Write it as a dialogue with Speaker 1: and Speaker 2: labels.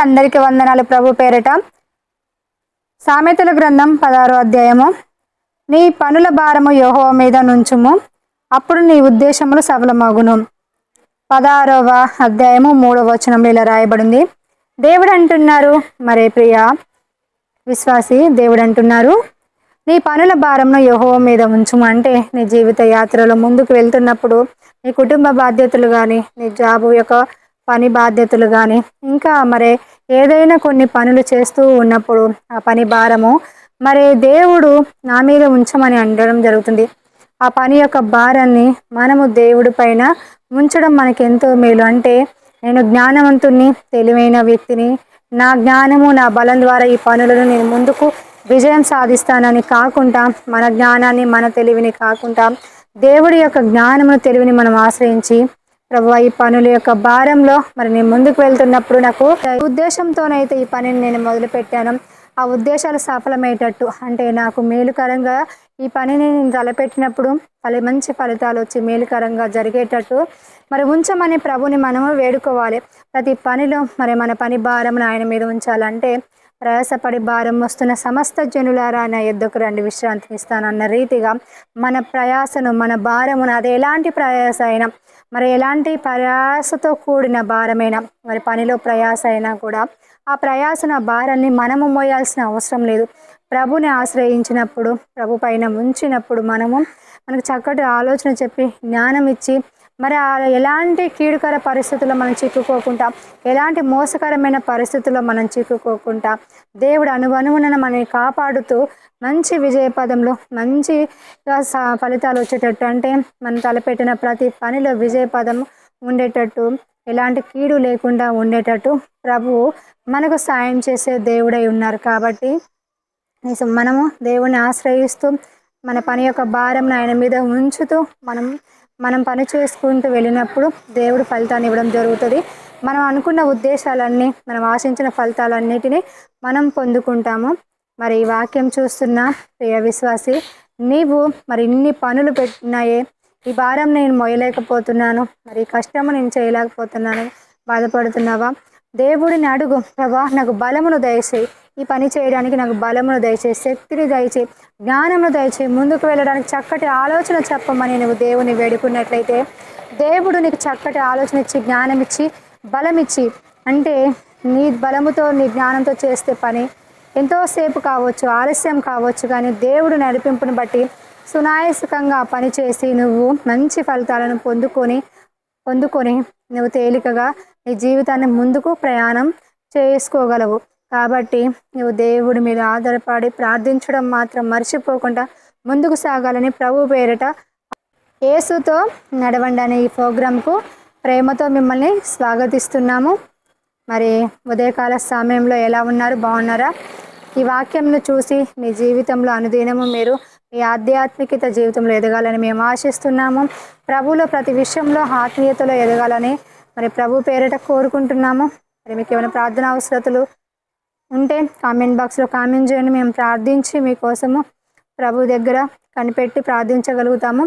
Speaker 1: అందరికీ వందనాలు ప్రభు పేరిట. సామెతల గ్రంథం 16వ అధ్యాయము. నీ పనుల భారము యెహోవా మీద నుంచుము, అప్పుడు నీ ఉద్దేశములు సఫలమగును. 16వ అధ్యాయము 3వ వచనంలో ఇలా రాయబడింది. దేవుడు అంటున్నారు, మరే ప్రియ విశ్వాసి, దేవుడు అంటున్నారు, నీ పనుల భారంను యెహోవా మీద ఉంచుము. అంటే నీ జీవిత యాత్రలో ముందుకు వెళ్తున్నప్పుడు నీ కుటుంబ బాధ్యతలు కానీ, నీ జాబు యొక్క పని బాధ్యతలు కానీ, ఇంకా మరే ఏదైనా కొన్ని పనులు చేస్తూ ఉన్నప్పుడు ఆ పని భారము మరి దేవుడు నా మీద ఉంచమని అనడం జరుగుతుంది. ఆ పని యొక్క భారాన్ని మనము దేవుడి పైన ఉంచడం మనకి ఎంతో మేలు. అంటే నేను జ్ఞానవంతుణ్ణి, తెలివైన వ్యక్తిని, నా జ్ఞానము నా బలం ద్వారా ఈ పనులను నేను ముందుకు విజయం సాధిస్తానని కాకుండా, మన జ్ఞానాన్ని మన తెలివిని కాకుండా దేవుడి యొక్క జ్ఞానమును తెలివిని మనం ఆశ్రయించి, ప్రభువా ఈ పనుల యొక్క భారంలో మరి నేను ముందుకు వెళ్తున్నప్పుడు నాకు ఉద్దేశంతోనైతే ఈ పనిని నేను మొదలుపెట్టాను, ఆ ఉద్దేశాలు సఫలమయ్యేటట్టు, అంటే నాకు మేలుకరంగా ఈ పనిని నేను తలపెట్టినప్పుడు మంచి ఫలితాలు వచ్చి మేలుకరంగా జరిగేటట్టు మరి ఉంచమని ప్రభుని మనము వేడుకోవాలి. ప్రతి పనిలో మరి మన పని భారమును ఆయన మీద ఉంచాలంటే, ప్రయాసపడి భారం వస్తున్న సమస్త జనులారా నా యొద్దకు రండి, విశ్రాంతిని ఇస్తానన్న రీతిగా మన ప్రయాసను, మన భారమును, అది ఎలాంటి ప్రయాస అయినా, మరి ఎలాంటి ప్రయాసతో కూడిన భారమైన, మరి పనిలో ప్రయాస అయినా కూడా ఆ ప్రయాసన భారాన్ని మనము మోయాల్సిన అవసరం లేదు. ప్రభుని ఆశ్రయించినప్పుడు, ప్రభు పైన ఉంచినప్పుడు మనకు చక్కటి ఆలోచన చెప్పి జ్ఞానం ఇచ్చి మరి ఎలాంటి కీడుకర పరిస్థితుల్లో మనం చిక్కుకోకుండా, ఎలాంటి మోసకరమైన పరిస్థితుల్లో మనం చిక్కుకోకుండా దేవుడు అనుగుణన మనల్ని కాపాడుతూ మంచి విజయపదంలో మంచి ఫలితాలు వచ్చేటట్టు, అంటే మనం తలపెట్టిన ప్రతి పనిలో విజయపదం ఉండేటట్టు, ఎలాంటి కీడు లేకుండా ఉండేటట్టు ప్రభువు మనకు సాయం చేసే దేవుడై ఉన్నారు. కాబట్టి మనము దేవుణ్ణి ఆశ్రయిస్తూ మన పని యొక్క భారం ఆయన మీద ఉంచుతూ మనం పని చేసుకుంటూ వెళ్ళినప్పుడు దేవుడు ఫలితాన్ని ఇవ్వడం జరుగుతుంది. మనం అనుకున్న ఉద్దేశాలన్నీ, మనం ఆశించిన ఫలితాలన్నిటినీ మనం పొందుకుంటాము. మరి ఈ వాక్యం చూస్తున్న ప్రియ విశ్వాసి, నీవు మరి ఇన్ని పనులు పెట్టినాయే, ఈ భారం నేను మోయలేకపోతున్నాను, మరి కష్టము నేను చేయలేకపోతున్నాను, బాధపడుతున్నావా? దేవుడిని అడుగు, ప్రభా నాకు బలమును దయచేయి, ఈ పని చేయడానికి నాకు బలమును దయచేయి, శక్తిని దయచేయి, జ్ఞానమును దయచేయి, ముందుకు వెళ్ళడానికి చక్కటి ఆలోచన చెప్పమని నువ్వు దేవుని వేడుకున్నట్లయితే దేవుడు నీకు చక్కటి ఆలోచన ఇచ్చి, జ్ఞానం ఇచ్చి, బలం ఇచ్చి, అంటే నీ బలముతో నీ జ్ఞానంతో చేస్తే పని ఎంతోసేపు కావచ్చు, ఆలస్యం కావచ్చు, కానీ దేవుడు నడిపింపుని బట్టి సునాయాసకంగా పనిచేసి నువ్వు మంచి ఫలితాలను పొందుకొని నువ్వు తేలికగా నీ జీవితాన్ని ముందుకు ప్రయాణం చేసుకోగలవు. కాబట్టి నువ్వు దేవుడి మీద ఆధారపడి ప్రార్థించడం మాత్రం మర్చిపోకుండా ముందుకు సాగాలని ప్రభు పేరిట యేసుతో నడవండి అనే ఈ ప్రోగ్రాంకు ప్రేమతో మిమ్మల్ని స్వాగతిస్తున్నాము. మరి ఉదయకాల సమయంలో ఎలా ఉన్నారు? బాగున్నారా? ఈ వాక్యంను చూసి మీ జీవితంలో అనుదినము మీరు మీ ఆధ్యాత్మికత జీవితంలో ఎదగాలని మేము ఆశిస్తున్నాము. ప్రభువులో ప్రతి విషయంలో ఆత్మీయతలో ఎదగాలని మరి ప్రభు పేరిట కోరుకుంటున్నాము. మరి మీకు ఏమైనా ప్రార్థన అవసరతలు ఉంటే కామెంట్ బాక్స్లో కామెంట్ చేయండి. మేము ప్రార్థించి మీకోసము ప్రభు దగ్గర కనిపెట్టి ప్రార్థించగలుగుతాము.